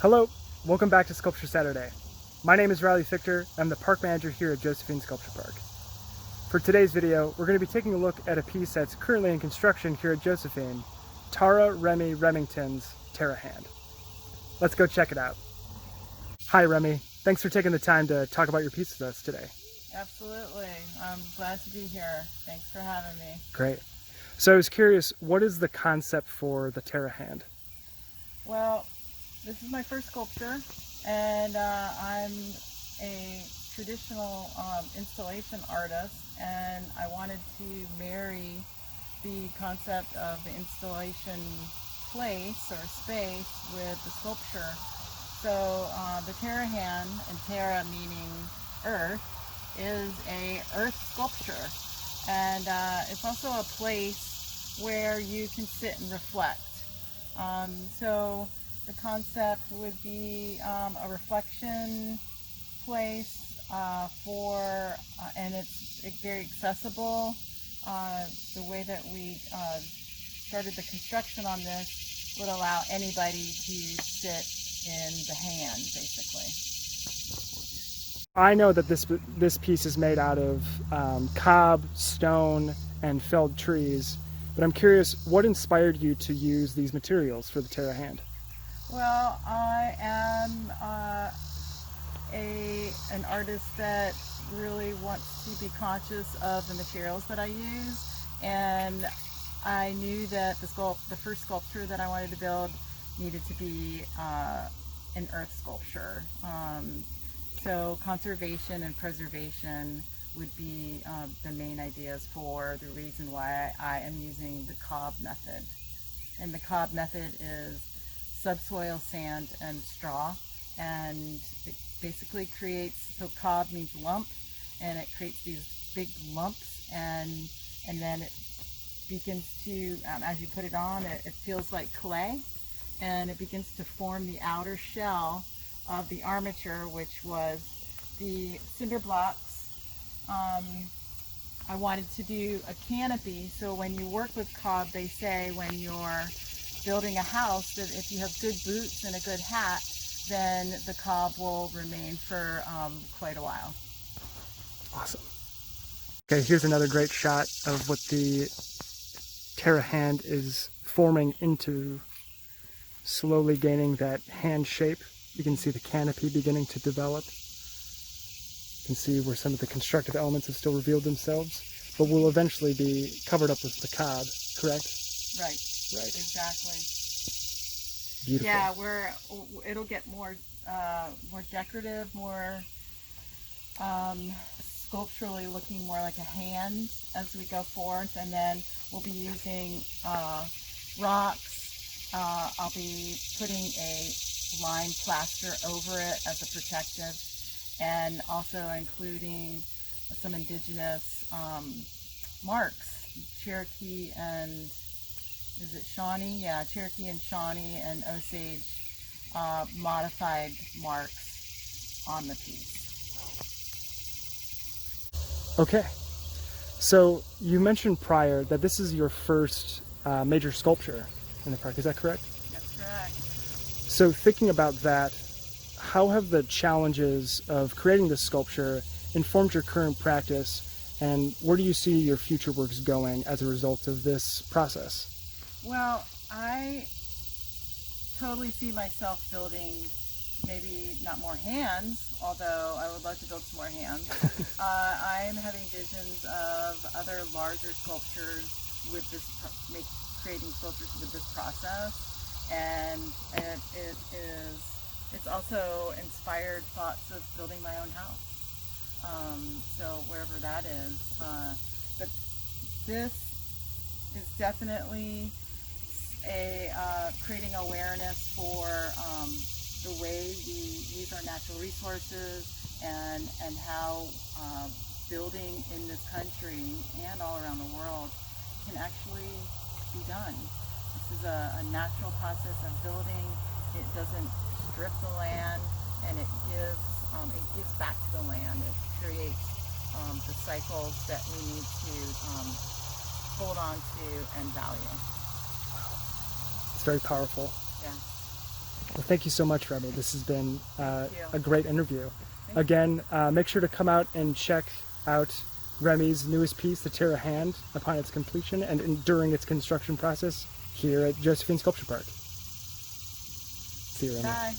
Hello, welcome back to Sculpture Saturday. My name is Riley Fichter. I'm the park manager here at Josephine Sculpture Park. For today's video, we're going to be taking a look at a piece that's currently in construction here at Josephine, Remi Remington's TerraHand. Let's go check it out. Hi Remi, thanks for taking the time to talk about your piece with us today. Absolutely, I'm glad to be here. Thanks for having me. Great. So I was curious, what is the concept for the TerraHand? Well, this is my first sculpture, and I'm a traditional installation artist, and I wanted to marry the concept of the installation place or space with the sculpture. So the TerraHand, and Terra meaning earth, is a earth sculpture, and it's also a place where you can sit and reflect. So the concept would be a reflection place and it's very accessible. The way that we started the construction on this would allow anybody to sit in the hand, basically. I know that this piece is made out of cob, stone, and felled trees, but I'm curious, what inspired you to use these materials for the TerraHand? Well, I am an artist that really wants to be conscious of the materials that I use, and I knew that the first sculpture that I wanted to build needed to be an earth sculpture. So conservation and preservation would be the main ideas for the reason why I am using the cob method. And the cob method is subsoil, sand, and straw, and it basically creates, so cob means lump, and it creates these big lumps, and then it begins to, as you put it on, it feels like clay, and it begins to form the outer shell of the armature, which was the cinder blocks. I wanted to do a canopy, so when you work with cob, they say when you're building a house that if you have good boots and a good hat, then the cob will remain for quite a while. Awesome. Okay, here's another great shot of what the TerraHand is forming into, slowly gaining that hand shape. You can see the canopy beginning to develop. You can see where some of the constructive elements have still revealed themselves, but will eventually be covered up with the cob, correct? Right. Right. Exactly. Beautiful. Yeah, it'll get more decorative, more sculpturally looking more like a hand as we go forth, and then we'll be using rocks. I'll be putting a lime plaster over it as a protective, and also including some indigenous marks, Cherokee and is it Shawnee? Yeah, Cherokee and Shawnee and Osage modified marks on the piece. Okay, so you mentioned prior that this is your first major sculpture in the park, is that correct? That's correct. So thinking about that, how have the challenges of creating this sculpture informed your current practice, and where do you see your future works going as a result of this process? Well, I totally see myself building maybe not more hands, although I would love to build some more hands. I'm having visions of other larger sculptures with this, creating sculptures with this process, and it's also inspired thoughts of building my own house. So wherever that is, but this is definitely creating awareness for the way we use our natural resources and how building in this country and all around the world can actually be done. This is a natural process of building. It doesn't strip the land, and it gives back to the land. It creates the cycles that we need to hold on to and value. It's very powerful. Yeah. Well, thank you so much, Remi. This has been Thank you. a great interview. Thank Again, make sure to come out and check out Remi's newest piece, the TerraHand, upon its completion and during its construction process here at Josephine Sculpture Park. See you, Remi. Bye.